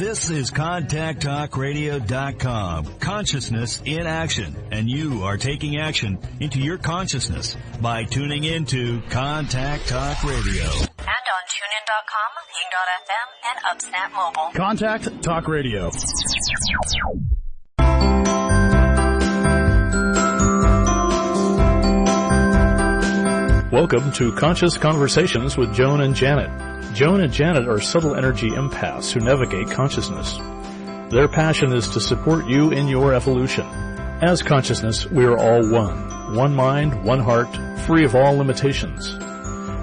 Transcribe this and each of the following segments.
This is ContactTalkRadio.com. Consciousness in action. And you are taking action into your consciousness by tuning into Contact Talk Radio. And on TuneIn.com, Ping.fm, and UpSnap Mobile. Contact Talk Radio. Welcome to Conscious Conversations with Joan and Janet. Joan and Janet are subtle energy empaths who navigate consciousness. Their passion is to support you in your evolution. As consciousness, we are all one. One mind, one heart, free of all limitations.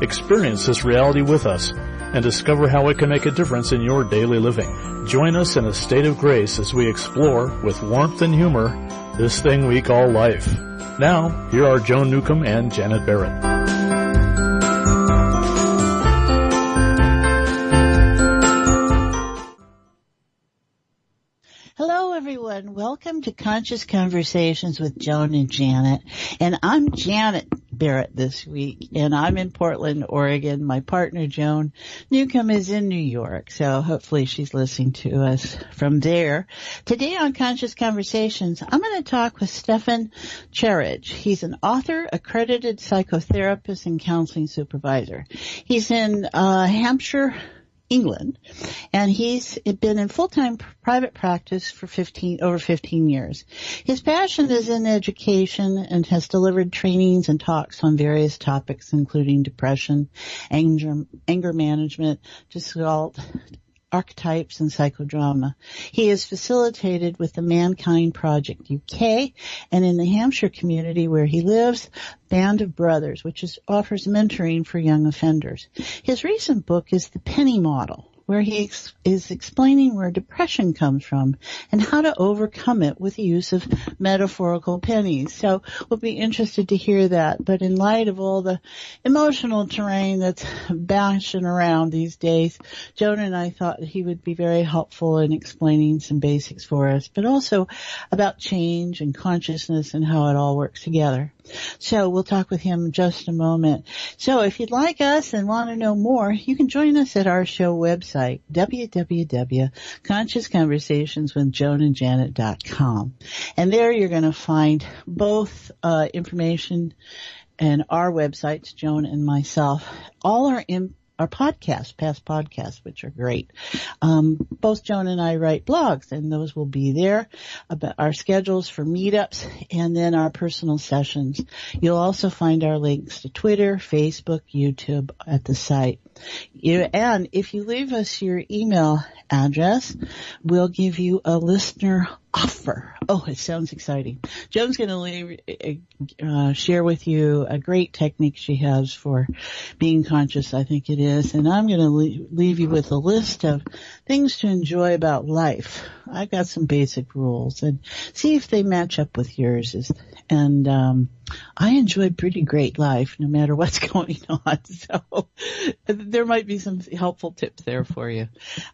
Experience this reality with us and discover how it can make a difference in your daily living. Join us in a state of grace as we explore, with warmth and humor, this thing we call life. Now, here are Joan Newcomb and Janet Barrett. Hello, everyone. Welcome to Conscious Conversations with Joan and Janet. And I'm Janet Barrett this week, and I'm in Portland, Oregon. My partner, Joan Newcomb, is in New York, so hopefully she's listening to us from there. Today on Conscious Conversations, I'm going to talk with Stefan Cherich. He's an author, accredited psychotherapist, and counseling supervisor. He's in Hampshire, England, and he's been in full-time private practice for over 15 years. His passion is in education and has delivered trainings and talks on various topics, including depression, anger management, assault, archetypes, and psychodrama. He is facilitated with the Mankind Project UK and in the Hampshire community where he lives, Band of Brothers, which offers mentoring for young offenders. His recent book is The Penny Model, where he is explaining where depression comes from and how to overcome it with the use of metaphorical pennies. So we'll be interested to hear that. But in light of all the emotional terrain that's bashing around these days, Joan and I thought he would be very helpful in explaining some basics for us, but also about change and consciousness and how it all works together. So we'll talk with him in just a moment. So if you'd like us and want to know more, you can join us at our show website, www.consciousconversationswithjoanandjanet.com. And there you're going to find both information and our websites, Joan and myself, all our podcasts, past podcasts, which are great. Both Joan and I write blogs, and those will be there, about our schedules for meetups and then our personal sessions. You'll also find our links to Twitter, Facebook, YouTube at the site. And if you leave us your email address, we'll give you a listener offer. Oh, it sounds exciting. Joan's going to share with you a great technique she has for being conscious, I think it is. And I'm going to leave you with a list of things to enjoy about life. I've got some basic rules and see if they match up with yours. And I enjoy pretty great life no matter what's going on. So there might be some helpful tips there for you.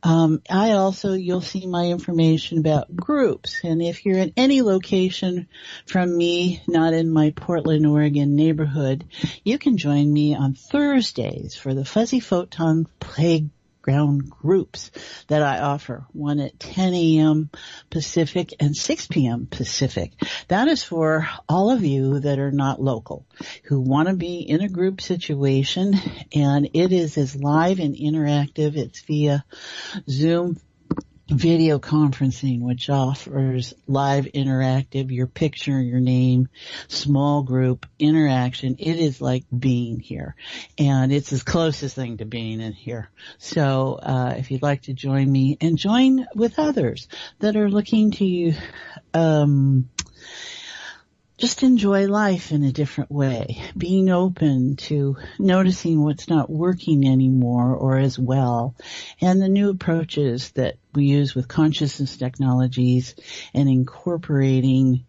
You'll see my information about groups. And if you're in any location from me, not in my Portland, Oregon neighborhood, you can join me on Thursdays for the Fuzzy Photon Playground groups that I offer, one at 10 a.m. Pacific and 6 p.m. Pacific. That is for all of you that are not local, who want to be in a group situation, and it is as live and interactive. It's via Zoom video conferencing, which offers live interactive, your picture, your name, small group interaction. It is like being here, and it's the closest thing to being in here. So if you'd like to join me and join with others that are looking to just enjoy life in a different way, being open to noticing what's not working anymore or as well, and the new approaches that we use with consciousness technologies and incorporating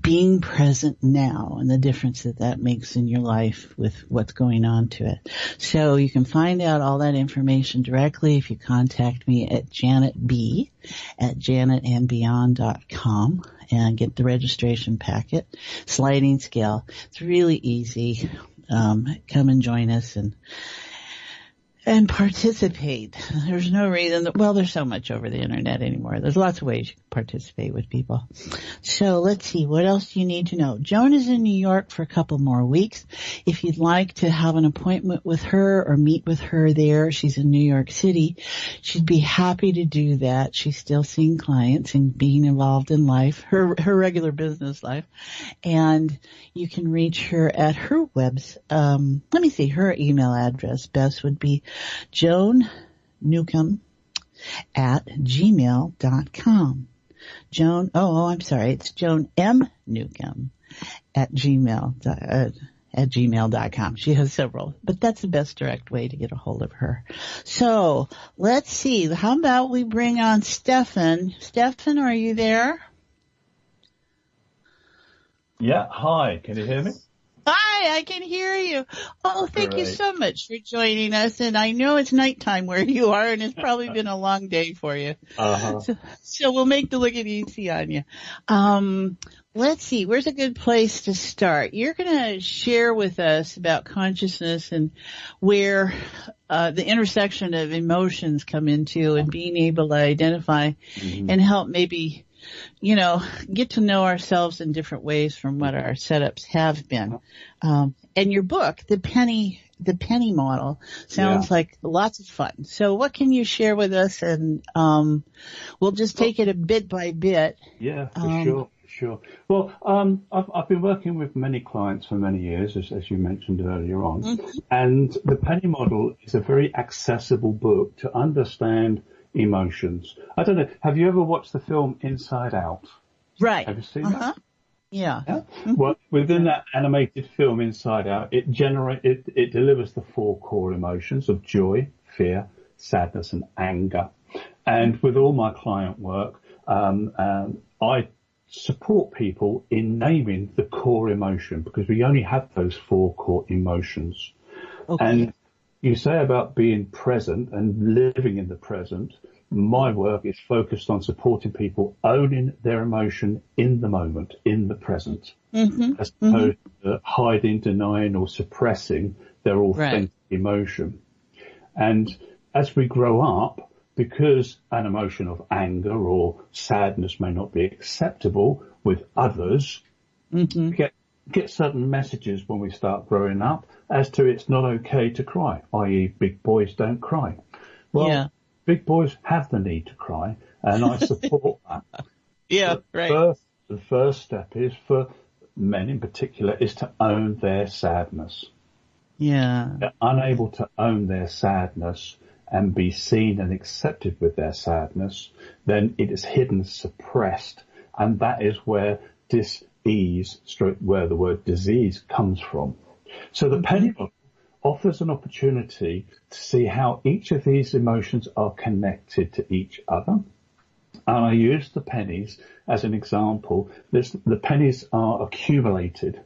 being present now and the difference that makes in your life with what's going on to it. So you can find out all that information directly if you contact me at janetb@janetandbeyond.com and get the registration packet, sliding scale. It's really easy. Come and join us, and and participate. There's no reason well, there's so much over the internet anymore. There's lots of ways you can participate with people. So let's see, what else do you need to know? Joan is in New York for a couple more weeks. If you'd like to have an appointment with her or meet with her there, she's in New York City, she'd be happy to do that. She's still seeing clients and being involved in life, her regular business life. And you can reach her at her let me see, her email address best would be joannewcomb@gmail.com. I'm sorry, it's Joan M. Newcomb at gmail.com. She has several, but that's the best direct way to get a hold of her. So let's see, how about we bring on Stefan. Stefan, are you there? Yeah, hi, can you hear me? Hi, I can hear you. Oh, thank you so much for joining us. And I know it's nighttime where you are, and it's probably been a long day for you. So we'll make the looking easy on you. Let's see, where's a good place to start? You're going to share with us about consciousness and where the intersection of emotions come into and being able to identify and help maybe get to know ourselves in different ways from what our setups have been. And your book, the penny model, sounds like lots of fun. So what can you share with us? And we'll just take it a bit by bit. Yeah, for sure. Well, I've been working with many clients for many years, as you mentioned earlier on. And the penny model is a very accessible book to understand emotions. I don't know. Have you ever watched the film Inside Out? Right. Have you seen that? Yeah. Well, within that animated film Inside Out, it delivers the 4 core emotions of joy, fear, sadness, and anger. And with all my client work, I support people in naming the core emotion because we only have those 4 core emotions. Okay. And you say about being present and living in the present. My work is focused on supporting people owning their emotion in the moment, in the present, as opposed to hiding, denying, or suppressing their authentic emotion. And as we grow up, because an emotion of anger or sadness may not be acceptable with others, we get certain messages when we start growing up as to it's not okay to cry, i.e. big boys don't cry. Well, big boys have the need to cry, and I support that. The first step is for men in particular is to own their sadness. They're unable to own their sadness and be seen and accepted with their sadness, then it is hidden, suppressed, and that is where dis-ease, where the word disease comes from. So the penny model offers an opportunity to see how each of these emotions are connected to each other. And I use the pennies as an example. The pennies are accumulated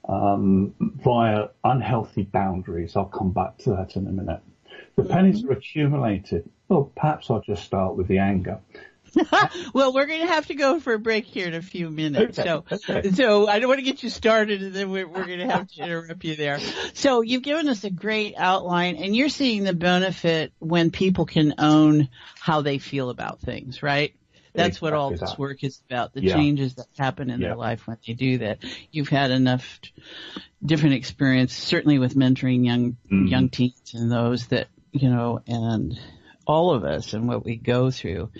via unhealthy boundaries. I'll come back to that in a minute. The pennies are accumulated. Well, perhaps I'll just start with the anger. Well, we're going to have to go for a break here in a few minutes. So I don't want to get you started, and then we're going to have to interrupt you there. So you've given us a great outline, and you're seeing the benefit when people can own how they feel about things, right? That's what all this work is about, the changes that happen in their life when they do that. You've had enough different experience, certainly with mentoring young teens and those that, and all of us and what we go through.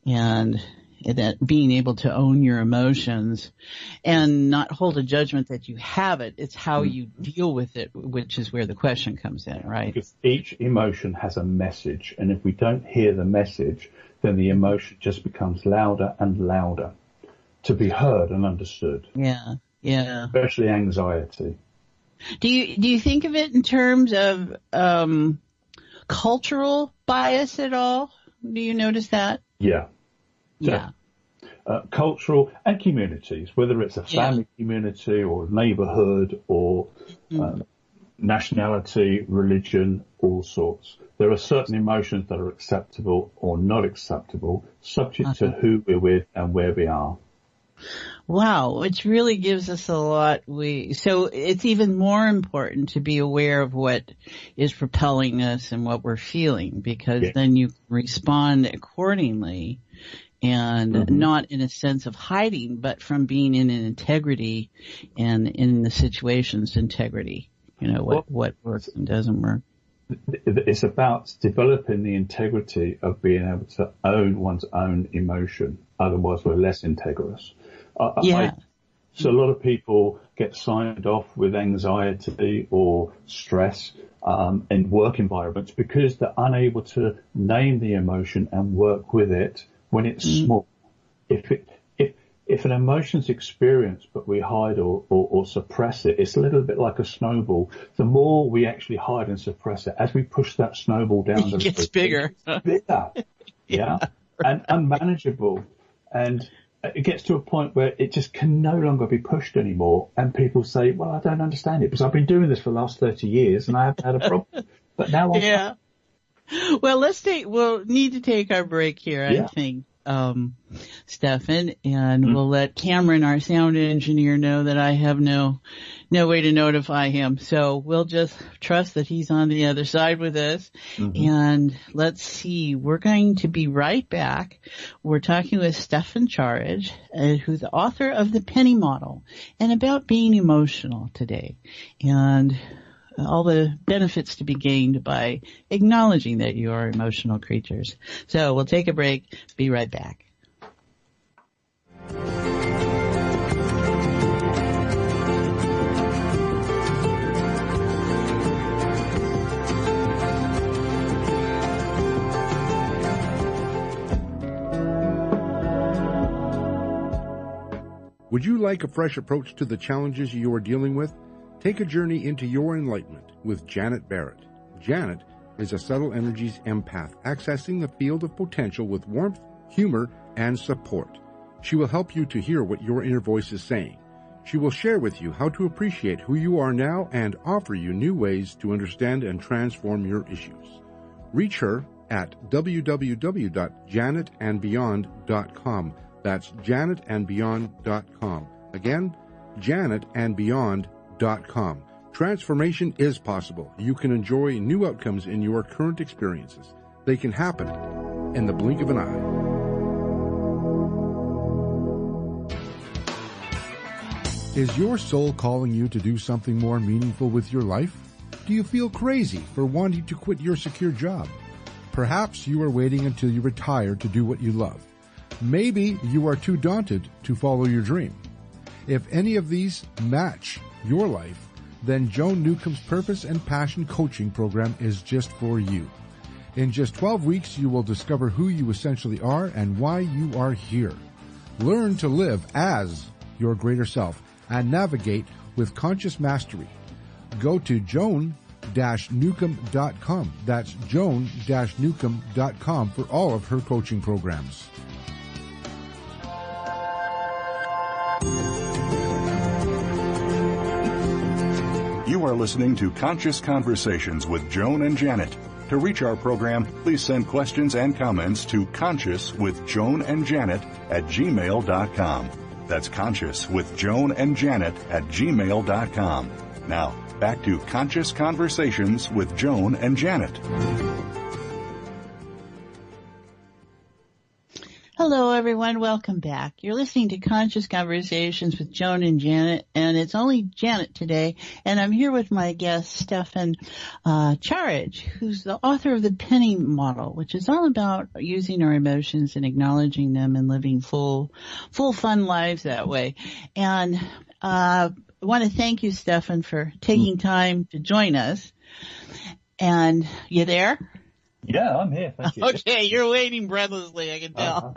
And that being able to own your emotions and not hold a judgment that you have it. It's how you deal with it, which is where the question comes in, right? Because each emotion has a message. And if we don't hear the message, then the emotion just becomes louder and louder to be heard and understood. Yeah. Especially anxiety. Do you think of it in terms of cultural bias at all? Do you notice that? Yeah. Cultural and communities, whether it's a family community or neighborhood or nationality, religion, all sorts. There are certain emotions that are acceptable or not acceptable, subject to who we're with and where we are. Wow, which really gives us a lot. So it's even more important to be aware of what is propelling us and what we're feeling, because then you respond accordingly, and not in a sense of hiding, but from being in an integrity and in the situation's integrity. You know, what works and doesn't work. It's about developing the integrity of being able to own one's own emotion. Otherwise, we're less integrous. So a lot of people get signed off with anxiety or stress in work environments because they're unable to name the emotion and work with it when it's small. If an emotion's experienced but we hide or suppress it, it's a little bit like a snowball. The more we actually hide and suppress it, as we push that snowball down the road, it gets bigger. Yeah, and unmanageable. And it gets to a point where it just can no longer be pushed anymore. And people say, well, I don't understand it because I've been doing this for the last 30 years and I haven't had a problem. But now Well, we'll need to take our break here, I think, Stefan, and we'll let Cameron, our sound engineer, know that I have no way to notify him. So we'll just trust that he's on the other side with us. And let's see, we're going to be right back. We're talking with Stefan Charge, who's the author of The Penny Model, and about being emotional today, and all the benefits to be gained by acknowledging that you are emotional creatures. So we'll take a break. Be right back. Would you like a fresh approach to the challenges you are dealing with? Take a journey into your enlightenment with Janet Barrett. Janet is a subtle energies empath, accessing the field of potential with warmth, humor, and support. She will help you to hear what your inner voice is saying. She will share with you how to appreciate who you are now and offer you new ways to understand and transform your issues. Reach her at www.janetandbeyond.com. That's janetandbeyond.com. Again, janetandbeyond.com. Transformation is possible. You can enjoy new outcomes in your current experiences. They can happen in the blink of an eye. Is your soul calling you to do something more meaningful with your life? Do you feel crazy for wanting to quit your secure job? Perhaps you are waiting until you retire to do what you love. Maybe you are too daunted to follow your dream. If any of these match your life, then Joan Newcomb's Purpose and Passion Coaching Program is just for you. In just 12 weeks, you will discover who you essentially are and why you are here. Learn to live as your greater self and navigate with conscious mastery. Go to joan-newcomb.com. That's joan-newcomb.com for all of her coaching programs. You are listening to Conscious Conversations with Joan and Janet. To reach our program, please send questions and comments to consciouswithjoanandjanet@gmail.com. That's consciouswithjoanandjanet@gmail.com. Now, back to Conscious Conversations with Joan and Janet. Hello, everyone. Welcome back. You're listening to Conscious Conversations with Joan and Janet, and it's only Janet today, and I'm here with my guest, Stefan Charge, who's the author of The Penny Model, which is all about using our emotions and acknowledging them and living full, fun lives that way. And I want to thank you, Stefan, for taking time to join us. And you there? Yeah, I'm here. Thank you. Okay, you're waiting breathlessly, I can tell.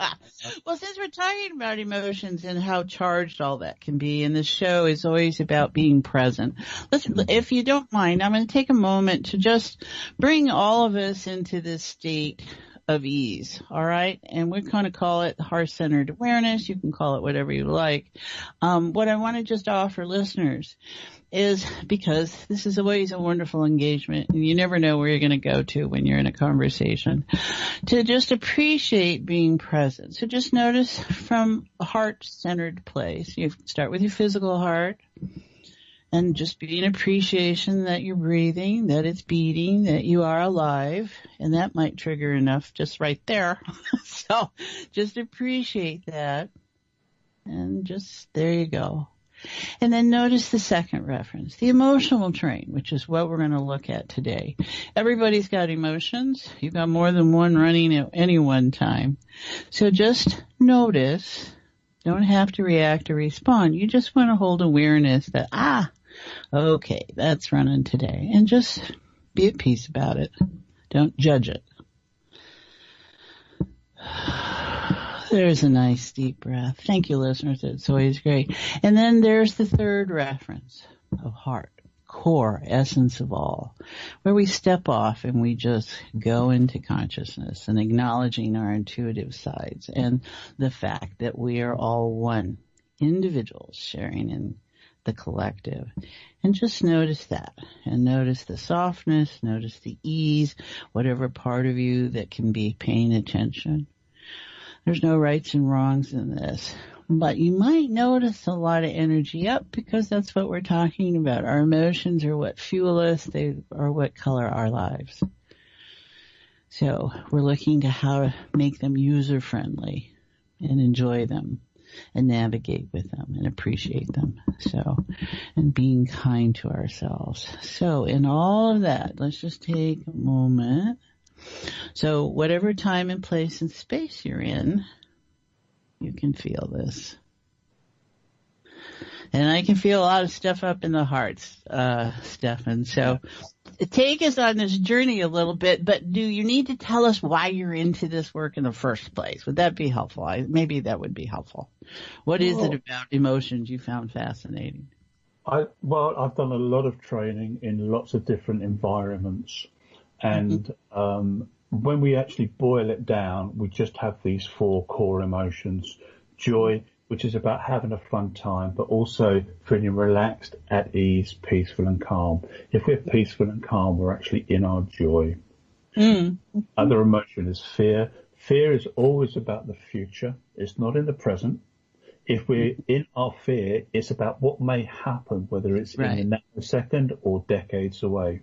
Well, since we're talking about emotions and how charged all that can be, and this show is always about being present, if you don't mind, I'm going to take a moment to just bring all of us into this state of ease, all right? And we kind of call it heart-centered awareness. You can call it whatever you like. What I want to just offer listeners is, because this is always a wonderful engagement, and you never know where you're going to go to when you're in a conversation, to just appreciate being present. So just notice from a heart-centered place. You start with your physical heart, and just be an appreciation that you're breathing, that it's beating, that you are alive, and that might trigger enough just right there. So just appreciate that, and just, there you go. And then notice the second reference, the emotional train, which is what we're going to look at today. Everybody's got emotions. You've got more than one running at any one time. So just notice. Don't have to react or respond. You just want to hold awareness that, okay, that's running today. And just be at peace about it. Don't judge it. There's a nice deep breath. Thank you, listeners. It's always great. And then there's the third reference of heart, core, essence of all, where we step off and we just go into consciousness and acknowledging our intuitive sides and the fact that we are all one, individuals sharing in the collective. And just notice that, and notice the softness, notice the ease, whatever part of you that can be paying attention. There's no rights and wrongs in this, but you might notice a lot of energy up, because that's what we're talking about. Our emotions are what fuel us. They are what color our lives. So we're looking to how to make them user-friendly and enjoy them and navigate with them and appreciate them. So, and being kind to ourselves. So in all of that, let's just take a moment. So whatever time and place and space you're in, you can feel this. And I can feel a lot of stuff up in the hearts, Stefan. So take us on this journey a little bit, but do you need to tell us why you're into this work in the first place? Would that be helpful? Maybe that would be helpful. What is it about emotions you found fascinating? I've done a lot of training in lots of different environments. And when we actually boil it down, we just have these four core emotions. Joy, which is about having a fun time, but also feeling relaxed, at ease, peaceful and calm. If we're peaceful and calm, we're actually in our joy. Other emotion is fear. Fear is always about the future. It's not in the present. If we're in our fear, it's about what may happen, whether it's in a nanosecond or decades away.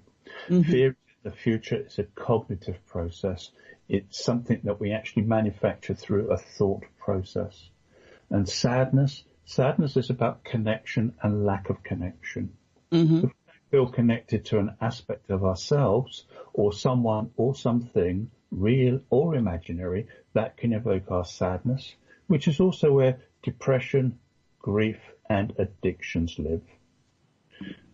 Fear the future is a cognitive process. It's something that we actually manufacture through a thought process. And sadness is about connection and lack of connection. If we don't feel connected to an aspect of ourselves or someone or something, real or imaginary, that can evoke our sadness, which is also where depression, grief, and addictions live.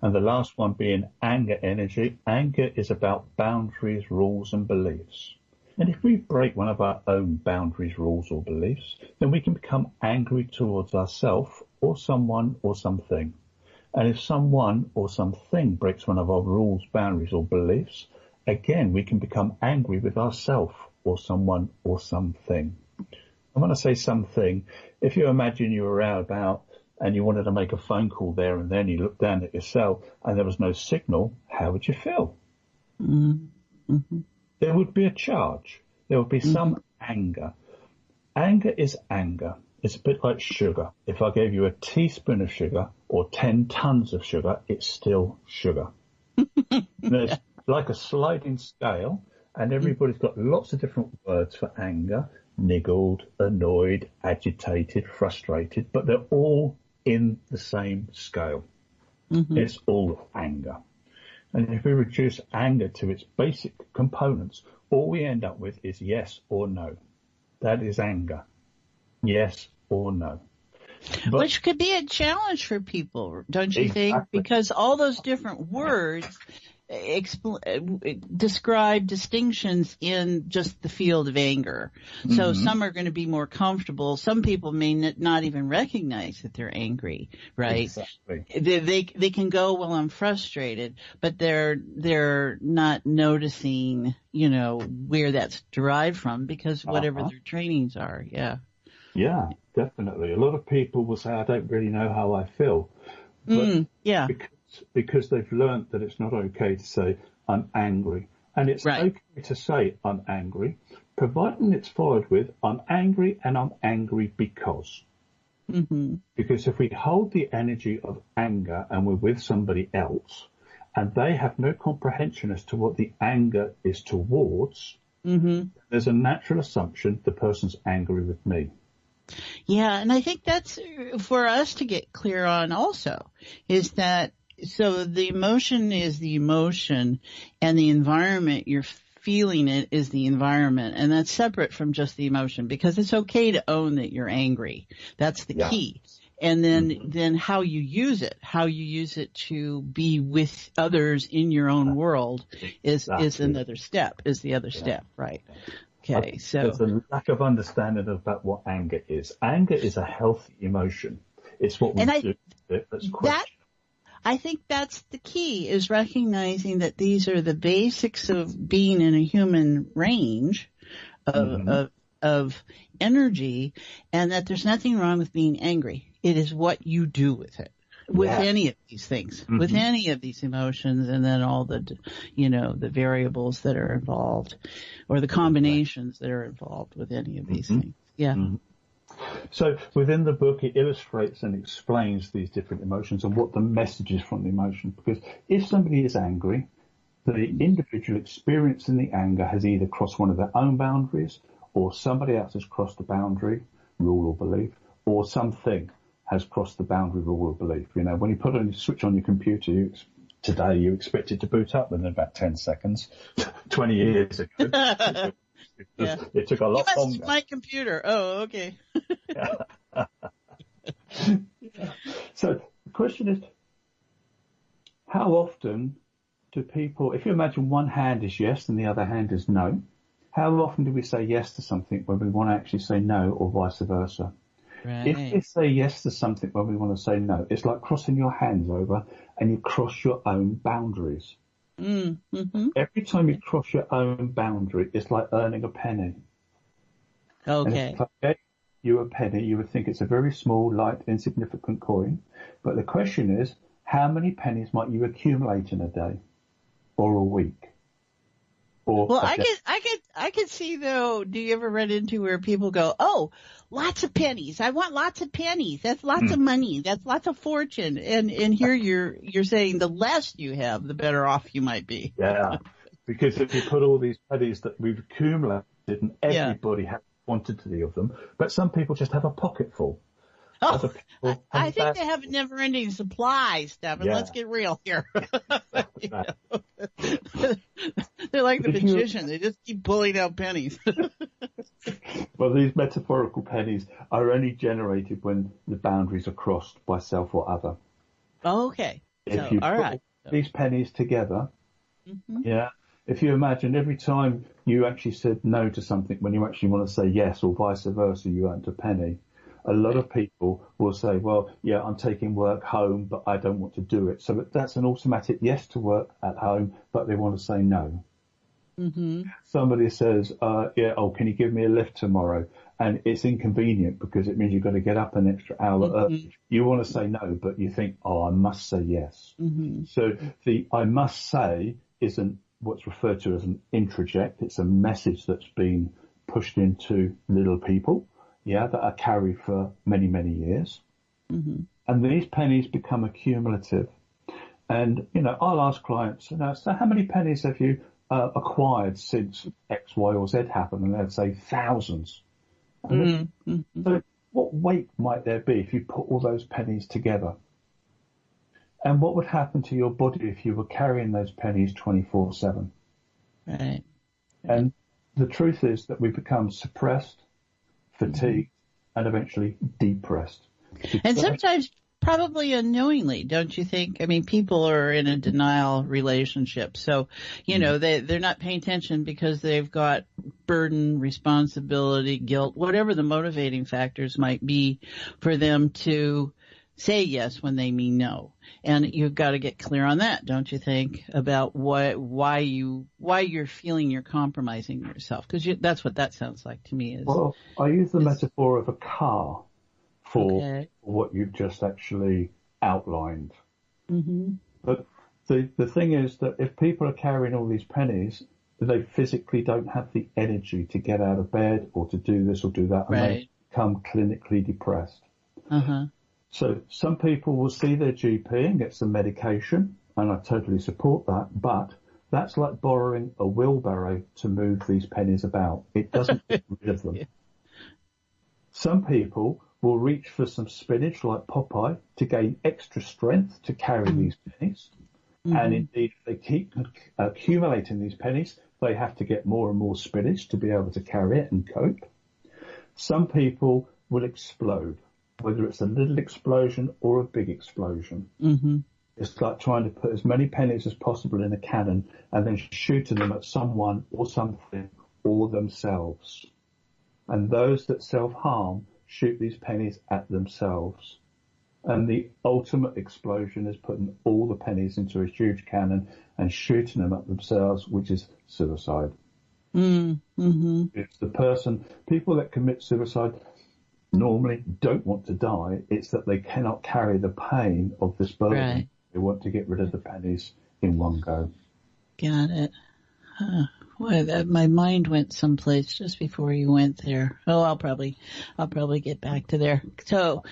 And the last one being anger energy. Anger is about boundaries, rules, and beliefs. And if we break one of our own boundaries, rules, or beliefs, then we can become angry towards ourselves or someone or something. And if someone or something breaks one of our rules, boundaries, or beliefs, again, we can become angry with ourselves or someone or something. And when I say something, if you imagine you were out about and you wanted to make a phone call there and then you looked down at your cell and there was no signal, how would you feel? There would be a charge. There would be some anger. Anger is anger. It's a bit like sugar. If I gave you a teaspoon of sugar or 10 tons of sugar, it's still sugar. There's like a sliding scale, and everybody's got lots of different words for anger: niggled, annoyed, agitated, frustrated, but they're all in the same scale. It's all anger. And if we reduce anger to its basic components, all we end up with is yes or no. That is anger. Yes or no. But, which could be a challenge for people, don't you think? Because all those different words describe distinctions in just the field of anger. So some are going to be more comfortable. Some people may not even recognize that they're angry, right? Exactly. They can go, well, I'm frustrated, but they're not noticing, where that's derived from because whatever their trainings are. Yeah. Yeah, definitely. A lot of people will say, I don't really know how I feel. But because they've learned that it's not okay to say, I'm angry. And it's okay to say, I'm angry, providing it's followed with, I'm angry and I'm angry because. Mm-hmm. Because if we hold the energy of anger and we're with somebody else and they have no comprehension as to what the anger is towards, there's a natural assumption the person's angry with me. Yeah, and I think that's for us to get clear on also, is that so the emotion is the emotion and the environment you're feeling it is the environment, and that's separate from just the emotion because it's okay to own that you're angry. That's the key. And then how you use it to be with others in your own world is another step, is the other step, right? Okay, so there's a lack of understanding about what anger is. Anger is a healthy emotion. It's what we do with it that's questionable. I think that's the key, is recognizing that these are the basics of being in a human range of energy, and that there's nothing wrong with being angry. It is what you do with it. With any of these things, with any of these emotions, and then all the, the variables that are involved, or the combinations that are involved with any of these things. Yeah. So within the book, it illustrates and explains these different emotions and what the message is from the emotion. Because if somebody is angry, the individual experiencing the anger has either crossed one of their own boundaries, or somebody else has crossed the boundary, rule or belief, or something has crossed the boundary, rule or belief. When you put on switch on your computer, today you expect it to boot up within about 10 seconds. 20 years ago, it took a lot longer. My computer. Oh, okay. So the question is, how often do people, if you imagine one hand is yes and the other hand is no, how often do we say yes to something when we want to actually say no, or vice versa? Right. If we say yes to something when we want to say no, it's like crossing your hands over and you cross your own boundaries. Every time you cross your own boundary, it's like earning a penny. Okay. And if I gave you a penny, you would think it's a very small, light, insignificant coin. But the question is, how many pennies might you accumulate in a day or a week? Well, I could see though. Do you ever run into where people go, "Oh, lots of pennies. I want lots of pennies. That's lots of money. That's lots of fortune." And here you're saying the less you have, the better off you might be. Yeah, because if you put all these pennies that we've accumulated, and everybody has quantity of them, but some people just have a pocket full. Oh, I think they have a never-ending supply, Stephen. Yeah. Let's get real here. They're like the magician. They just keep pulling out pennies. Well, these metaphorical pennies are only generated when the boundaries are crossed by self or other. Oh, okay. If you put these pennies together, if you imagine every time you actually said no to something when you actually want to say yes, or vice versa, you earned a penny. A lot of people will say, well, yeah, I'm taking work home, but I don't want to do it. So that's an automatic yes to work at home, but they want to say no. Somebody says, can you give me a lift tomorrow? And it's inconvenient because it means you've got to get up an extra hour early. You want to say no, but you think, I must say yes. So the I must say isn't what's referred to as an introject. It's a message that's been pushed into little people. That are carried for many, many years. And these pennies become accumulative. And, I'll ask clients, so how many pennies have you acquired since X, Y, or Z happened? And they'd say thousands. So what weight might there be if you put all those pennies together? And what would happen to your body if you were carrying those pennies 24/7? Right. And the truth is that we become suppressed, fatigued, and eventually depressed. And sometimes probably unknowingly, don't you think? I mean, people are in a denial relationship. So, they're not paying attention because they've got burden, responsibility, guilt, whatever the motivating factors might be for them to say yes when they mean no. And you've got to get clear on that, don't you think, about why you're feeling you're compromising yourself? Because that's what that sounds like to me. Well, I use the metaphor of a car for what you've just actually outlined. Mm-hmm. But the thing is that if people are carrying all these pennies, they physically don't have the energy to get out of bed or to do this or do that, and they become clinically depressed. Uh-huh. So some people will see their GP and get some medication, and I totally support that, but that's like borrowing a wheelbarrow to move these pennies about. It doesn't get rid of them. Yeah. Some people will reach for some spinach like Popeye to gain extra strength to carry these pennies. Mm-hmm. And indeed, if they keep accumulating these pennies, they have to get more and more spinach to be able to carry it and cope. Some people will explode, whether it's a little explosion or a big explosion. Mm-hmm. It's like trying to put as many pennies as possible in a cannon and then shooting them at someone or something or themselves. And those that self-harm shoot these pennies at themselves. And the ultimate explosion is putting all the pennies into a huge cannon and shooting them at themselves, which is suicide. Mm-hmm. It's people that commit suicide normally don't want to die. It's that they cannot carry the pain of this burden. Right. They want to get rid of the pennies in one go. Got it. Huh. Well, my mind went someplace just before you went there. Oh, I'll probably get back to there. So,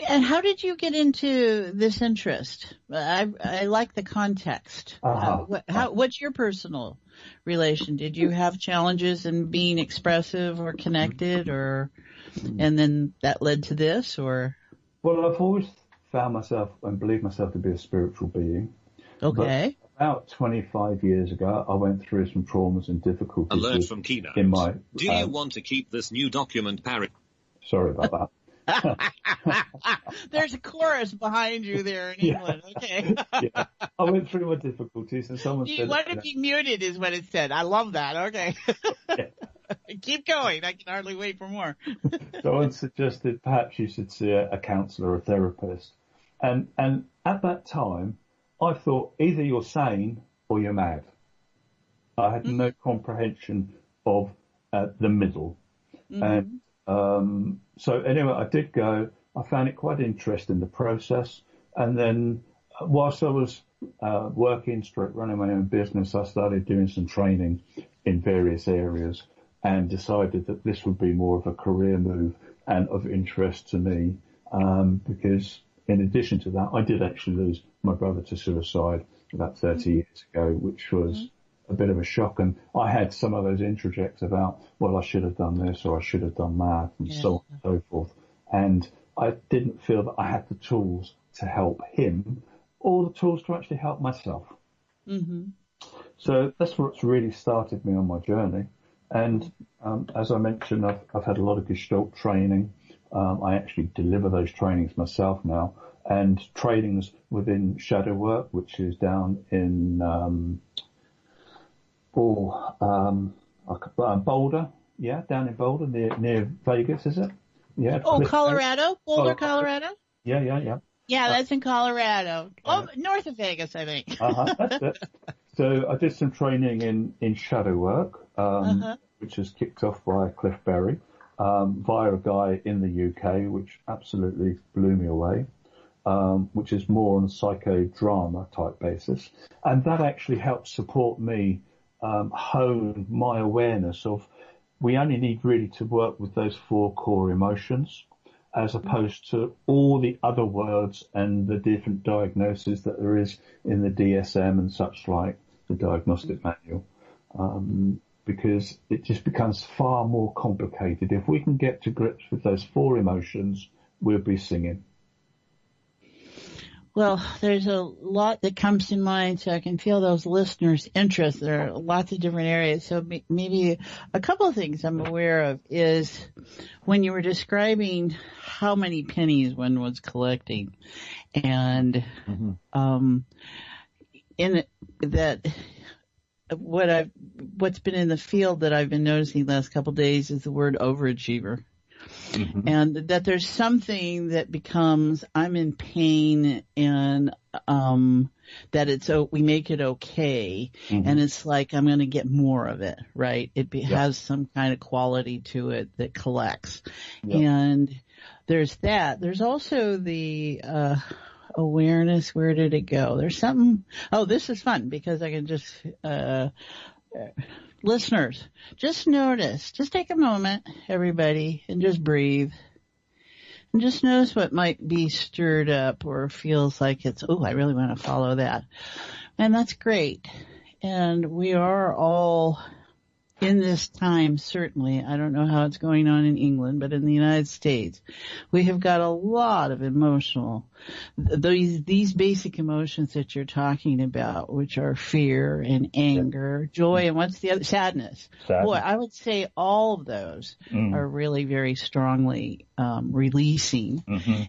and how did you get into this interest? I like the context. What's your personal relation? Did you have challenges in being expressive or connected, and then that led to this, or? Well, I've always found myself and believed myself to be a spiritual being. Okay. About 25 years ago, I went through some traumas and difficulties. Alert from Keynote. In my, do you want to keep this new document parrot? Sorry about that. There's a chorus behind you there in England. Okay. Yeah. I went through my difficulties and someone said... What if you muted is what it said. I love that. Okay. Yeah. Keep going. I can hardly wait for more. Someone suggested perhaps you should see a counsellor, a therapist. And at that time, I thought either you're sane or you're mad. I had no comprehension of the middle. Mm-hmm. And so anyway, I did go. I found it quite interesting, the process. And then whilst I was working, running my own business, I started doing some training in various areas and decided that this would be more of a career move and of interest to me because in addition to that, I did actually lose my brother to suicide about 30 years ago, which was a bit of a shock. And I had some of those interjects about, well, I should have done this or I should have done that and so on and so forth. And I didn't feel that I had the tools to help him or the tools to actually help myself. Mm-hmm. So that's what's really started me on my journey. And as I mentioned, I've had a lot of Gestalt training. I actually deliver those trainings myself now, and trainings within shadow work, which is down in Boulder. Yeah, down in Boulder, near Vegas, is it? Yeah. Oh, Colorado? Boulder, Colorado? Yeah. Yeah, that's in Colorado. Oh, north of Vegas, I think. That's it. So I did some training in shadow work, which was kicked off by Cliff Berry. Via a guy in the UK, which absolutely blew me away, which is more on a psychodrama type basis. And that actually helped support me hone my awareness of we only need really to work with those 4 core emotions as opposed to all the other words and the different diagnoses that there is in the DSM and such like, the diagnostic manual. Because it just becomes far more complicated. If we can get to grips with those 4 emotions, we'll be singing. Well, there's a lot that comes to mind, so I can feel those listeners' interest. There are lots of different areas. So maybe a couple of things I'm aware of is when you were describing how many pennies one was collecting, and in that what's been in the field that I've been noticing the last couple of days is the word overachiever. Mm-hmm. And that there's something that becomes, I'm in pain, and that we make it okay, and it's like I'm going to get more of it, right? It has some kind of quality to it that collects. And there's that. There's also the awareness. Where did it go? There's something. Oh, this is fun because I can just listeners, just notice, just take a moment, everybody, and just breathe. And just notice what might be stirred up or feels like it's, I really want to follow that. And that's great. And we are all in this time, certainly. I don't know how it's going on in England, but in the United States, we have got a lot of these basic emotions that you're talking about, which are fear and anger, joy, and what's the other? Sadness. Boy, I would say all of those are really very strongly releasing,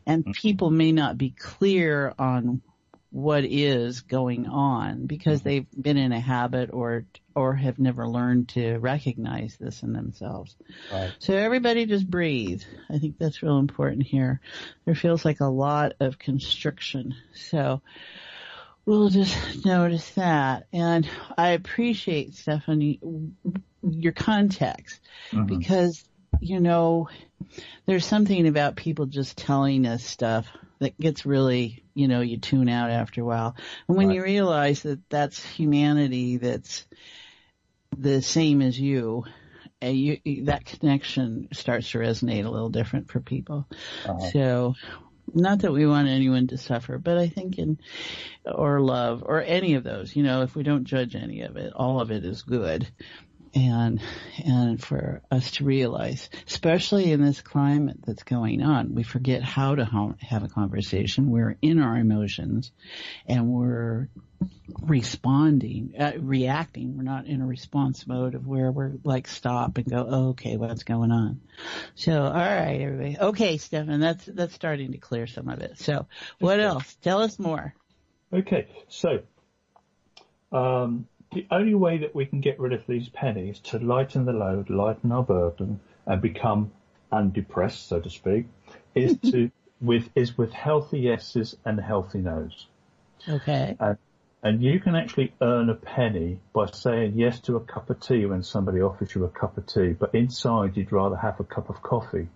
and people may not be clear on what is going on because they've been in a habit or have never learned to recognize this in themselves. Right. So everybody just breathe. I think that's real important here. There feels like a lot of constriction. So we'll just notice that. And I appreciate, Stephanie, your context because, there's something about people just telling us stuff that gets really, you tune out after a while. And when you realize that that's humanity that's the same as you, that connection starts to resonate a little different for people. So not that we want anyone to suffer, but I think or love or any of those, if we don't judge any of it, all of it is good. And for us to realize, especially in this climate that's going on, we forget how to have a conversation. We're in our emotions and we're reacting. We're not in a response mode of where we're like stop and go, okay, what's going on? So, all right, everybody. Okay, Stefan, that's starting to clear some of it. So what else? Tell us more. Okay. So, the only way that we can get rid of these pennies to lighten the load, lighten our burden, and become undepressed, so to speak, is with healthy yeses and healthy nos. Okay. And you can actually earn a penny by saying yes to a cup of tea when somebody offers you a cup of tea, but inside you'd rather have a cup of coffee.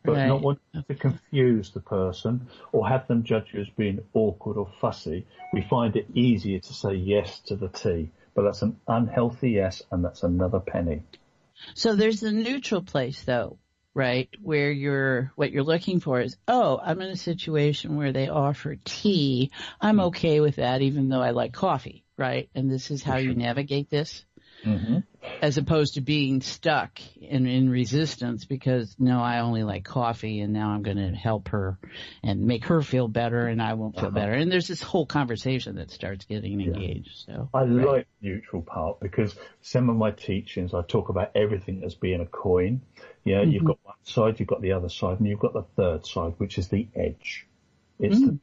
But not wanting to confuse the person or have them judge you as being awkward or fussy, we find it easier to say yes to the tea. But that's an unhealthy yes, and that's another penny. So there's the neutral place, though, right, where what you're looking for is, I'm in a situation where they offer tea. I'm okay with that, even though I like coffee, right? And this is how you navigate this, as opposed to being stuck in resistance because, no, I only like coffee, and now I'm going to help her and make her feel better, and I won't feel better. And there's this whole conversation that starts getting engaged. So I like the neutral part because some of my teachings, I talk about everything as being a coin. Yeah, you've got one side, you've got the other side, and you've got the third side, which is the edge. It's the middle.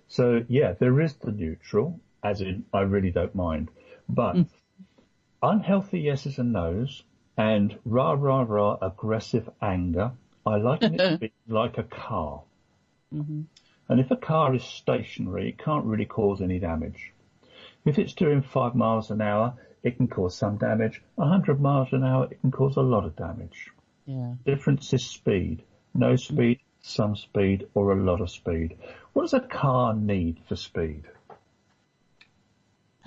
So, there is the neutral, as in I really don't mind. But unhealthy yeses and nos and rah, aggressive anger, I liken it to be like a car. And if a car is stationary, it can't really cause any damage. If it's doing 5 miles an hour, it can cause some damage. 100 miles an hour, it can cause a lot of damage. Yeah. Difference is speed. No speed, some speed, or a lot of speed. What does a car need for speed?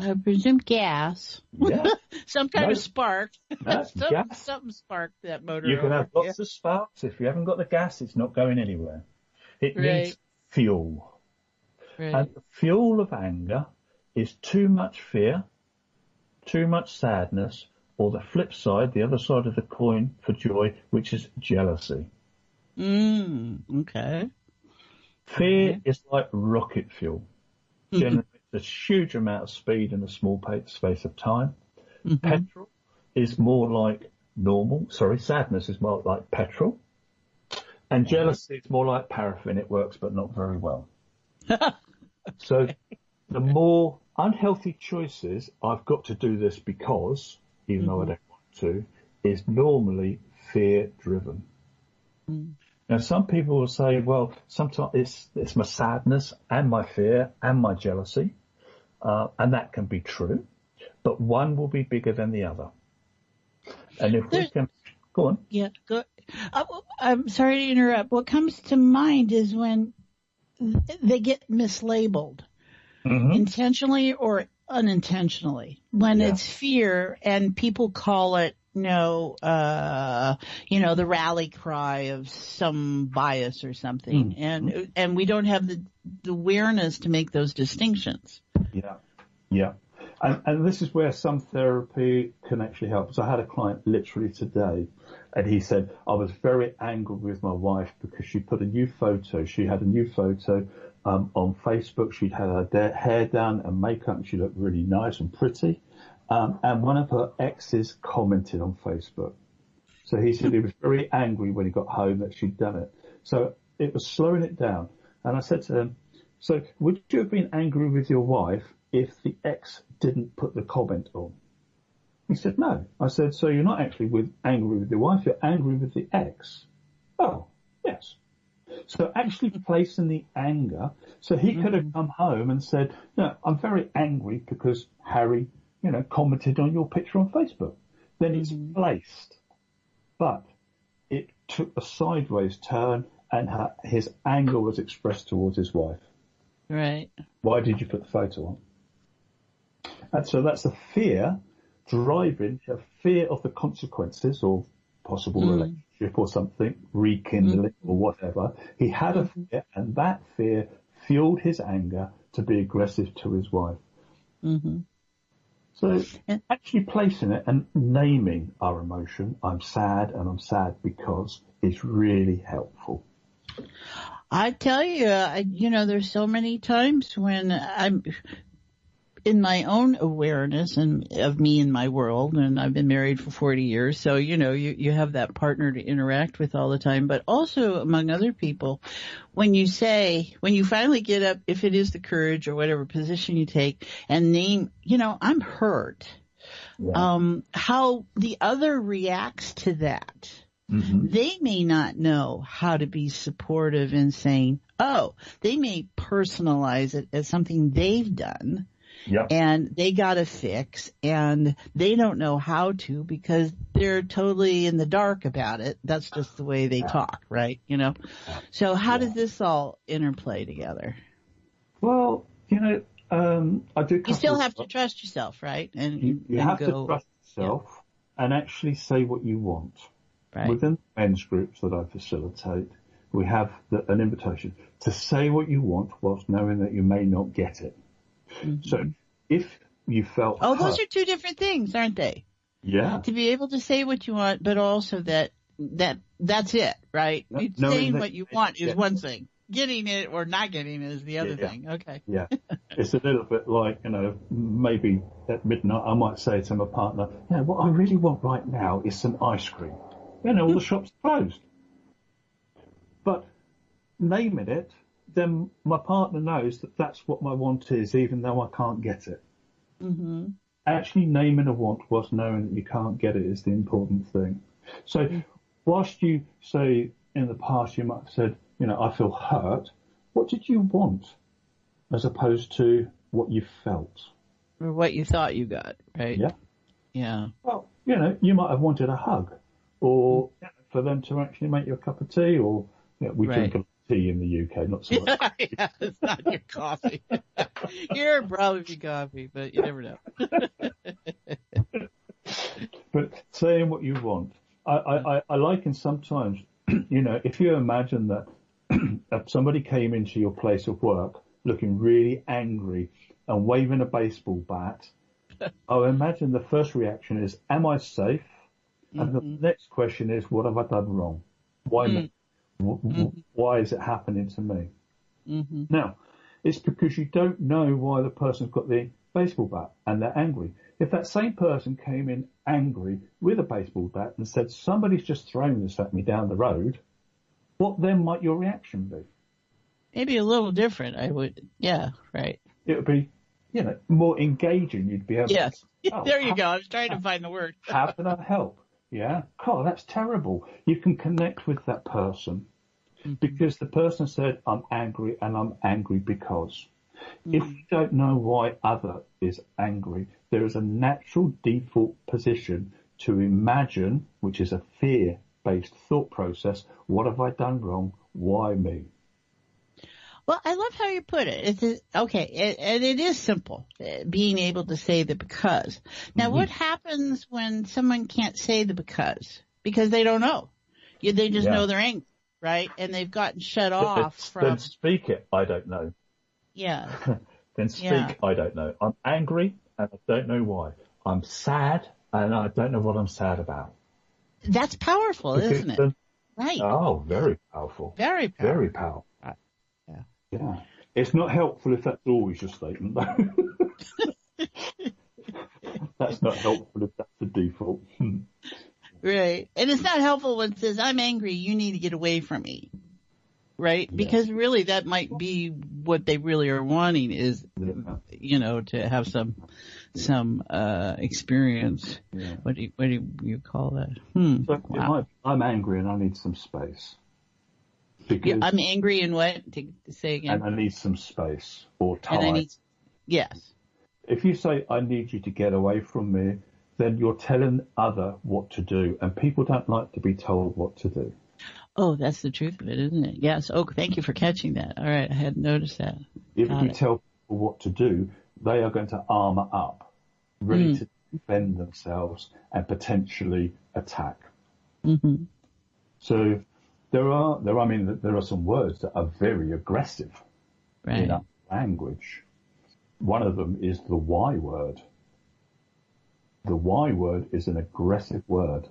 I presume gas. Yeah. Some kind of spark. Gas. Something sparked that motor. You can have lots of sparks. If you haven't got the gas, it's not going anywhere. It needs fuel. Right. And the fuel of anger is too much fear, too much sadness, or the flip side, the other side of the coin for joy, which is jealousy. Okay. Fear is like rocket fuel. Generates a huge amount of speed in a small space of time. Petrol is more like sadness is more like petrol. And jealousy is more like paraffin. It works, but not very well. So the more unhealthy choices, I've got to do this because, even though I don't want to, is normally fear-driven. Now, some people will say, well, sometimes it's my sadness and my fear and my jealousy, and that can be true, but one will be bigger than the other. And if we can... Go on. Yeah, go. I'm sorry to interrupt. What comes to mind is when they get mislabeled, intentionally or unintentionally. When it's fear and people call it, the rally cry of some bias or something, and we don't have the awareness to make those distinctions. Yeah. And this is where some therapy can actually help. So I had a client literally today, and he said, I was very angry with my wife because she put a new photo. She had a new photo on Facebook. She'd had her hair done and makeup, and she looked really nice and pretty. And one of her exes commented on Facebook. So he said he was very angry when he got home that she'd done it. So it was slowing it down. And I said to him, so would you have been angry with your wife if the ex didn't put the comment on? He said, no. I said, so you're not actually angry with your wife, you're angry with the ex. Oh, yes. So actually placing the anger, so he could have come home and said, no, I'm very angry because Harry, commented on your picture on Facebook. Then it's placed. But it took a sideways turn and his anger was expressed towards his wife. Right. Why did you put the photo on? And so that's a fear driving, a fear of the consequences or possible relationship or something, rekindling or whatever. He had a fear, and that fear fueled his anger to be aggressive to his wife. So actually placing it and naming our emotion, I'm sad and I'm sad because, is really helpful. I tell you, there's so many times when I'm in my own awareness and of me and my world, and I've been married for 40 years. So, you have that partner to interact with all the time, but also among other people, when you finally get up, if it is the courage or whatever position you take and name, I'm hurt, how the other reacts to that. They may not know how to be supportive in saying, they may personalize it as something they've done. And they got to fix, and they don't know how to because they're totally in the dark about it. That's just the way they talk, right? So how does this all interplay together? Well, I do. You still have to trust yourself, right? And you have to trust yourself and actually say what you want. Right. Within men's groups that I facilitate, we have an invitation to say what you want whilst knowing that you may not get it. So if you felt those are two different things, aren't they? Yeah. To be able to say what you want, but also that's it, right? Saying what you want is one thing. Getting it or not getting it is the other thing. Okay. Yeah. It's a little bit like, maybe at midnight I might say to my partner, what I really want right now is some ice cream. All the shops are closed. But naming it, then my partner knows that that's what my want is, even though I can't get it. Actually naming a want whilst knowing that you can't get it is the important thing. So whilst you say in the past you might have said, I feel hurt, what did you want as opposed to what you felt? Or what you thought you got, right? Yeah. Well, you might have wanted a hug or for them to actually make you a cup of tea or we drink a tea in the UK, not so much. It's not your coffee. Here, probably coffee, but you never know. But saying what you want. I liken sometimes, if you imagine that somebody came into your place of work looking really angry and waving a baseball bat, I imagine the first reaction is, am I safe? And the next question is, what have I done wrong? Why me? Why is it happening to me? Mm-hmm. Now, it's because you don't know why the person's got the baseball bat and they're angry. If that same person came in angry with a baseball bat and said, somebody's just thrown this at me down the road, what then might your reaction be? Maybe a little different. I would, yeah, right. It would be, more engaging. You'd be able to, there you go. I was trying to find the word. how can I help? Yeah. Oh, that's terrible. You can connect with that person because the person said, I'm angry and I'm angry because. If you don't know why other is angry, there is a natural default position to imagine, which is a fear-based thought process. What have I done wrong? Why me? Well, I love how you put it. And it is simple, being able to say the because. Now, what happens when someone can't say the because? Because they don't know. They just know they're angry, right? And they've gotten shut off from... Then speak it, I don't know. Yeah. Then speak, I don't know. I'm angry and I don't know why. I'm sad and I don't know what I'm sad about. That's powerful, isn't it? Right. Oh, very powerful. Very powerful. Very powerful. Yeah. Yeah. It's not helpful if that's always your statement, though. That's not helpful if that's the default. Right. And it's not helpful when it says, I'm angry, you need to get away from me. Right? Because really that might be what they really are wanting is, to have some experience. Yeah. What do you call that? So I'm angry and I need some space. Because I'm angry and what? To say again? And I need some space or time. And yes. If you say, I need you to get away from me, then you're telling other what to do. And people don't like to be told what to do. Oh, that's the truth of it, isn't it? Yes. Oh, thank you for catching that. All right. I hadn't noticed that. If you tell people what to do, they are going to armor up, ready to defend themselves and potentially attack. Mm-hmm. So there are some words that are very aggressive in our language. One of them is the Y word. The Y word is an aggressive word.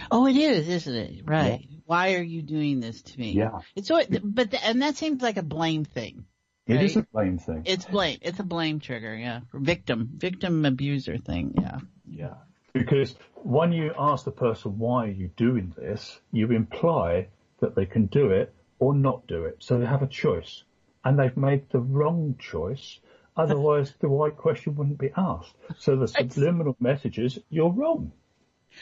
Oh, it is, isn't it? Right. Yeah. Why are you doing this to me? Yeah. And that seems like a blame thing. Right? It is a blame thing. It's blame. It's a blame trigger. Yeah. Victim abuser thing. Yeah. Yeah. Because when you ask the person, why are you doing this? You imply that they can do it or not do it. So they have a choice and they've made the wrong choice. Otherwise the right question wouldn't be asked. So the subliminal message is you're wrong.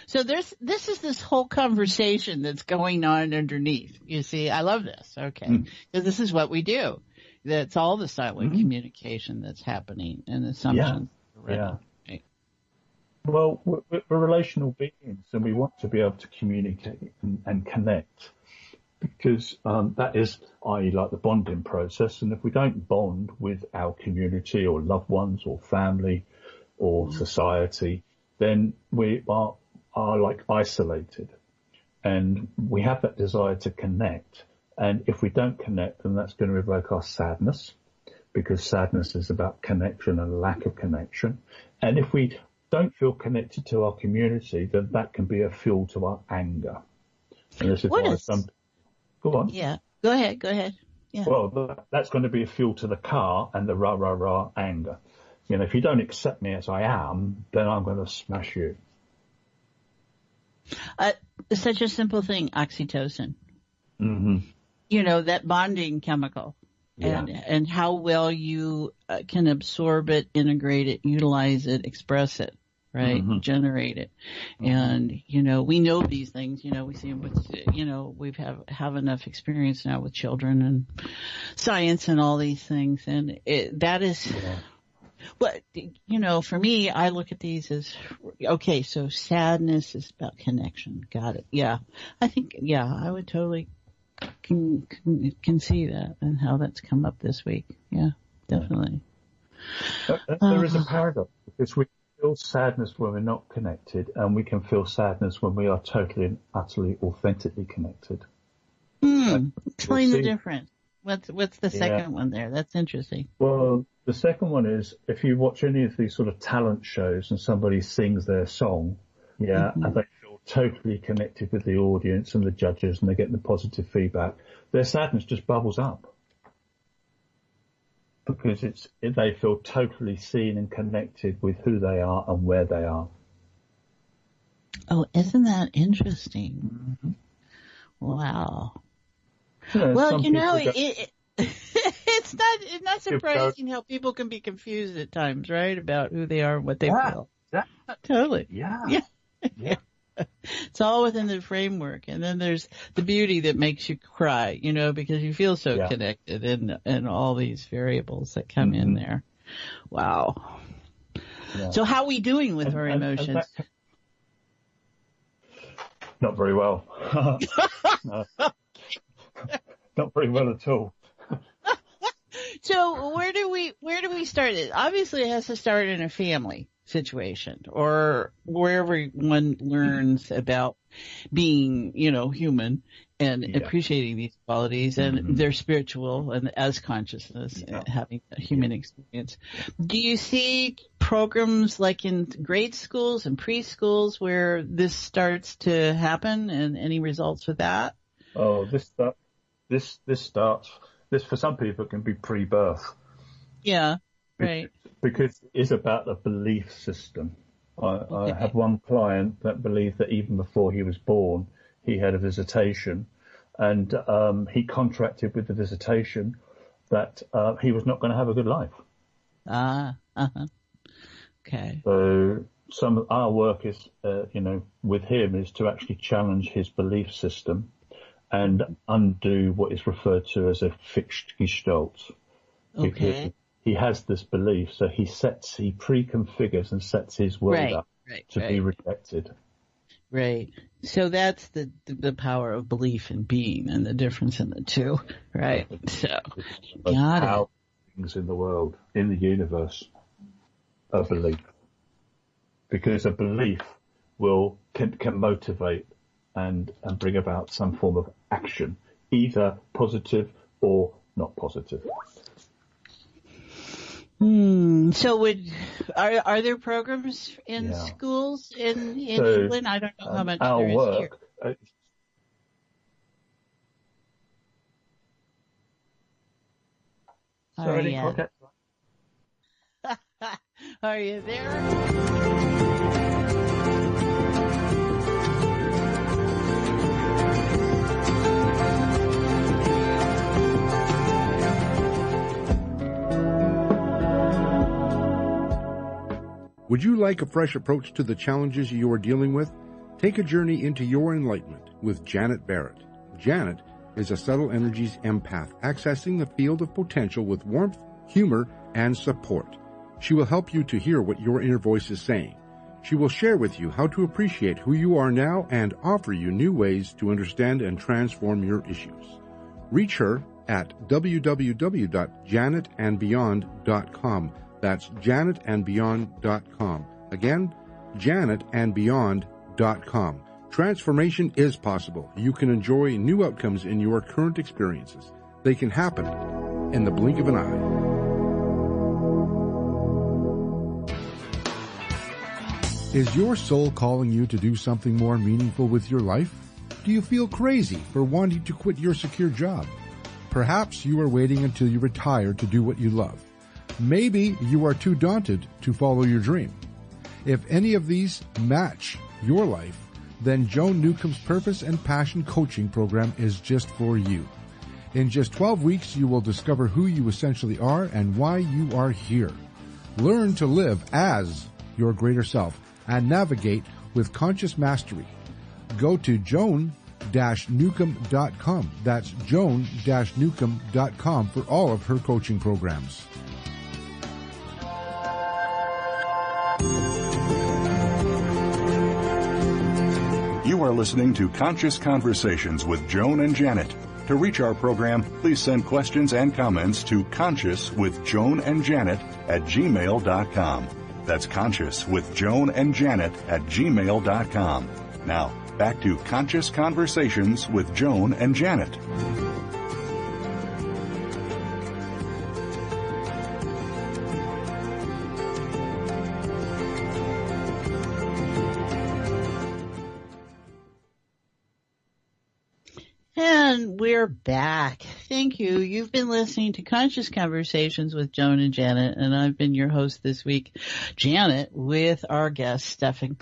So this is this whole conversation that's going on underneath. You see, I love this. Okay. Because this is what we do. That's all the silent communication that's happening and assumptions. Yeah. Right. Well, we're relational beings and we want to be able to communicate and connect because that is, i.e. like the bonding process. And if we don't bond with our community or loved ones or family or society, then we are like isolated and we have that desire to connect. And if we don't connect, then that's going to evoke our sadness because sadness is about connection and lack of connection. And if we don't feel connected to our community, then that can be a fuel to our anger. And this is why go on. Yeah. Go ahead. Yeah. Well, that's going to be a fuel to the car and the rah anger. If you don't accept me as I am, then I'm going to smash you. Such a simple thing, oxytocin. Mm-hmm. That bonding chemical. Yeah. And how well you can absorb it, integrate it, utilize it, express it, right? Mm-hmm. Generate it. Mm-hmm. And, we know these things, we see them with, we have enough experience now with children and science and all these things. And that is... Yeah. But, for me, I look at these as, okay, so sadness is about connection. Got it. Yeah. I think, I would totally can see that and how that's come up this week. Yeah, definitely. There is a paradox because we feel sadness when we're not connected and we can feel sadness when we are totally and utterly authentically connected. Explain the difference. What's the second one there? That's interesting. Well, the second one is if you watch any of these sort of talent shows and somebody sings their song, and they feel totally connected with the audience and the judges, and they're getting the positive feedback, their sadness just bubbles up because they feel totally seen and connected with who they are and where they are. Oh, isn't that interesting? Mm-hmm. Wow. Well, it's not surprising how people can be confused at times, right? About who they are and what they feel. Totally. Yeah. It's all within the framework. And then there's the beauty that makes you cry, because you feel so connected and all these variables that come in there. Wow. Yeah. So how are we doing with our emotions? Not very well. No. Not very well at all. So where do we start it? Obviously it has to start in a family situation or wherever one learns about being, human and appreciating these qualities and their spiritual and as consciousness and having a human experience. Do you see programs like in grade schools and preschools where this starts to happen and any results with that? Oh, this for some people it can be pre-birth. Yeah, right. Because it's about the belief system. I have one client that believed that even before he was born, he had a visitation, and he contracted with the visitation that he was not going to have a good life. Okay. So some of our work is, with him is to actually challenge his belief system and undo what is referred to as a fixed gestalt. Because he has this belief, so he pre-configures and sets his world up to be rejected. Right. So that's the power of belief and being and the difference in the two. Right. So, got it. Things in the world, in the universe, a belief. Because a belief can motivate and bring about some form of action, either positive or not positive. So are there programs in schools in England? I don't know how much our there is work, here. Sorry, Are you there? Would you like a fresh approach to the challenges you are dealing with? Take a journey into your enlightenment with Janet Barrett. Janet is a subtle energies empath accessing the field of potential with warmth, humor, and support. She will help you to hear what your inner voice is saying. She will share with you how to appreciate who you are now and offer you new ways to understand and transform your issues. Reach her at www.janetandbeyond.com. That's janetandbeyond.com. Again, janetandbeyond.com. Transformation is possible. You can enjoy new outcomes in your current experiences. They can happen in the blink of an eye. Is your soul calling you to do something more meaningful with your life? Do you feel crazy for wanting to quit your secure job? Perhaps you are waiting until you retire to do what you love. Maybe you are too daunted to follow your dream. If any of these match your life, then Joan Newcomb's Purpose and Passion Coaching Program is just for you. In just 12 weeks, you will discover who you essentially are and why you are here. Learn to live as your greater self and navigate with conscious mastery. Go to joan-newcomb.com. That's joan-newcomb.com for all of her coaching programs. You are listening to Conscious Conversations with Joan and Janet. To reach our program, please send questions and comments to consciouswithjoanandjanet@gmail.com. That's consciouswithjoanandjanet@gmail.com. Now, back to Conscious Conversations with Joan and Janet. And we're back. Thank you. You've been listening to Conscious Conversations with Joan and Janet, and I've been your host this week, Janet, with our guest, Stefan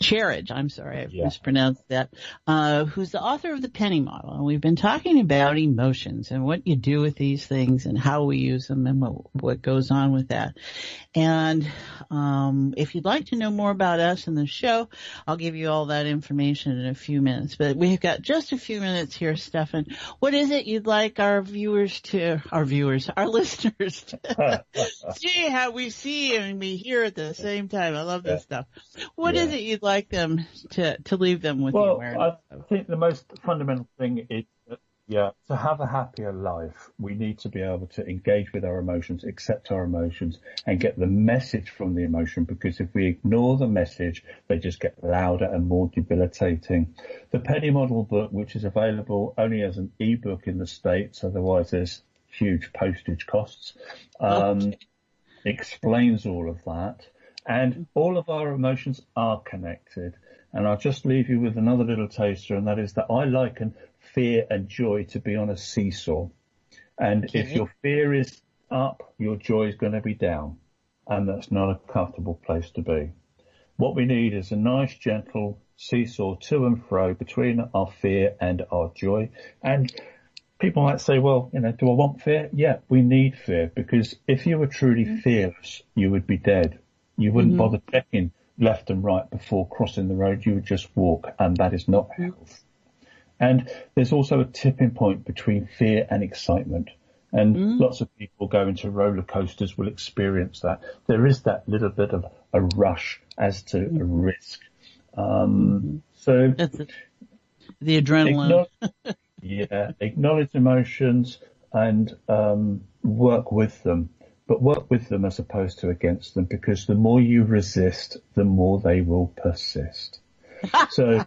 Cherridge, I'm sorry, I mispronounced that, who's the author of the Penny Model. And we've been talking about emotions and what you do with these things and how we use them and what goes on with that. And if you'd like to know more about us and the show, I'll give you all that information in a few minutes. But we've got just a few minutes here, Stefan. What is it you'd like our listeners to see how we see and we hear at the same time? I love this stuff. What is it you'd like them to leave them with? Well, the awareness I think the most fundamental thing is that, to have a happier life, we need to be able to engage with our emotions, accept our emotions, and get the message from the emotion, because if we ignore the message, they just get louder and more debilitating. The Penny Model book, which is available only as an ebook in the States, otherwise there's huge postage costs, explains all of that. And all of our emotions are connected. And I'll just leave you with another little taster, and that is that I liken fear and joy to be on a seesaw. And if your fear is up, your joy is going to be down. And that's not a comfortable place to be. What we need is a nice, gentle seesaw to and fro between our fear and our joy. And people might say, well, do I want fear? Yeah, we need fear, because if you were truly fearless, you would be dead. You wouldn't bother checking left and right before crossing the road. You would just walk, and that is not health. And there's also a tipping point between fear and excitement. And lots of people go into roller coasters will experience that. There is that little bit of a rush as to a risk. So that's the adrenaline. Acknowledge emotions and work with them. But work with them as opposed to against them, because the more you resist, the more they will persist. So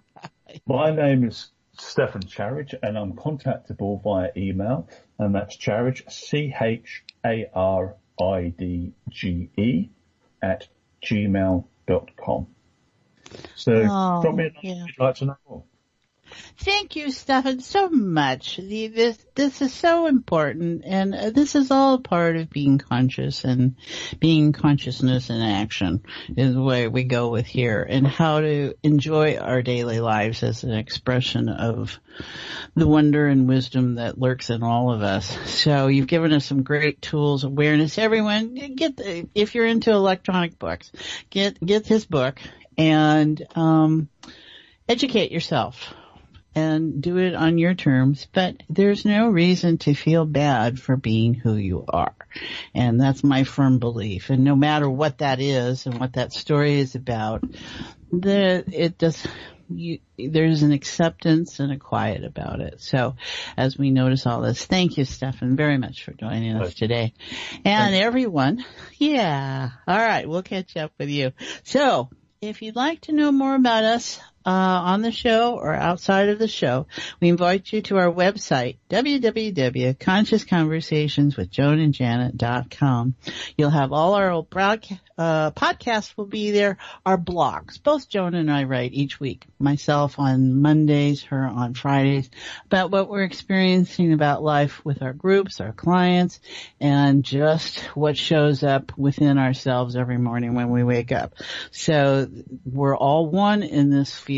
my name is Stefan Cherridge, and I'm contactable via email, and that's Cherridge, CHARIDGE @gmail.com. So drop me a note if you'd like to know more. Thank you, Stefan, so much. This is so important, and this is all part of being conscious, and being consciousness in action is the way we go with here, and how to enjoy our daily lives as an expression of the wonder and wisdom that lurks in all of us. So you've given us some great tools, awareness. Everyone, if you're into electronic books, get his book and educate yourself. And do it on your terms, but there's no reason to feel bad for being who you are. And that's my firm belief. And no matter what that is and what that story is about, there's an acceptance and a quiet about it. So as we notice all this, thank you, Stefan, very much for joining us today. And everyone, all right, we'll catch up with you. So if you'd like to know more about us, on the show or outside of the show, we invite you to our website, www.consciousconversationswithjoanandjanet.com. You'll have all our old podcasts will be there, our blogs. Both Joan and I write each week, myself on Mondays, her on Fridays, about what we're experiencing about life with our groups, our clients, and just what shows up within ourselves every morning when we wake up. So we're all one in this field.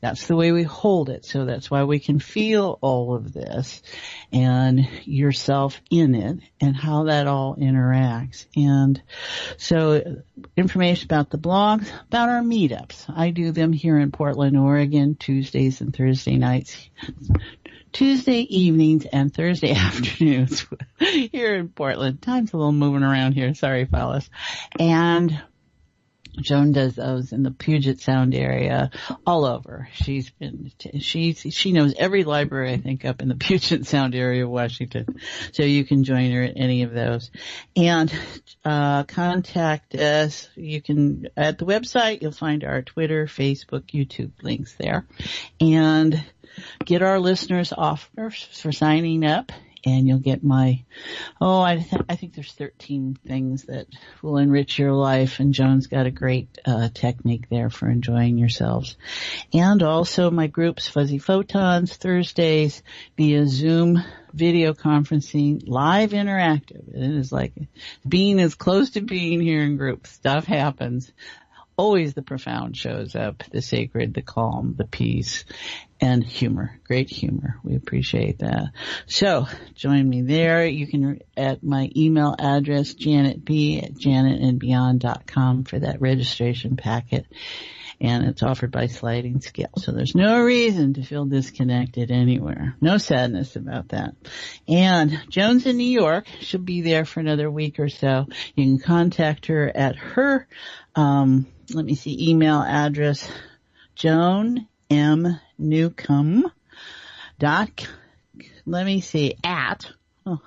That's the way we hold it. So that's why we can feel all of this and yourself in it and how that all interacts. And so information about the blogs, about our meetups. I do them here in Portland, Oregon, Tuesdays and Thursday nights. Tuesday evenings and Thursday afternoons here in Portland. Time's a little moving around here. Sorry, fellas. And Joan does those in the Puget Sound area, all over. She knows every library, I think, up in the Puget Sound area of Washington. So you can join her at any of those. And contact us. You can, at the website, you'll find our Twitter, Facebook, YouTube links there. And get our listeners offers for signing up and you'll get my, I think there's 13 things that will enrich your life, and Joan's got a great technique there for enjoying yourselves. And also my groups, Fuzzy Photons, Thursdays via Zoom video conferencing, live interactive. It is like being as close to being here in groups. Stuff happens. Always the profound shows up, the sacred, the calm, the peace, and humor. Great humor. We appreciate that. So join me there. You can at my email address, janetb@janetandbeyond.com for that registration packet. And it's offered by sliding scale. So there's no reason to feel disconnected anywhere. No sadness about that. And Joan's in New York. She'll be there for another week or so. You can contact her at her, email address,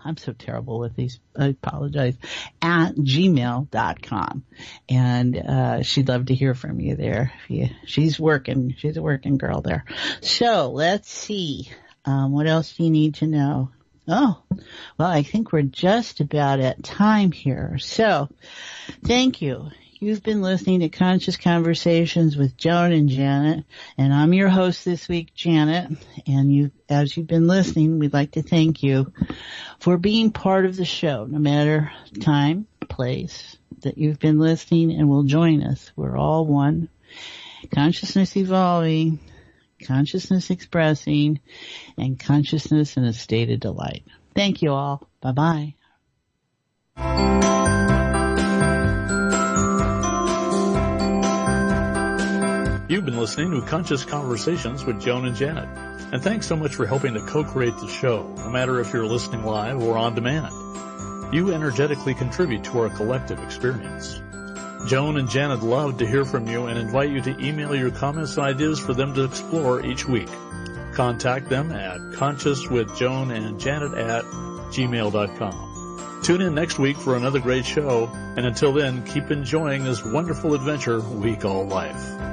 I'm so terrible with these. I apologize. At gmail.com. And, she'd love to hear from you there. She's working. She's a working girl there. So let's see. What else do you need to know? Oh, well, I think we're just about at time here. So thank you. You've been listening to Conscious Conversations with Joan and Janet, and I'm your host this week, Janet. And as you've been listening, we'd like to thank you for being part of the show, no matter time, place that you've been listening and will join us. We're all one. Consciousness evolving, consciousness expressing, and consciousness in a state of delight. Thank you all. Bye-bye. You've been listening to Conscious Conversations with Joan and Janet. And thanks so much for helping to co-create the show, no matter if you're listening live or on demand. You energetically contribute to our collective experience. Joan and Janet love to hear from you and invite you to email your comments and ideas for them to explore each week. Contact them at consciouswithjoanandjanet@gmail.com. Tune in next week for another great show, and until then, keep enjoying this wonderful adventure we call life.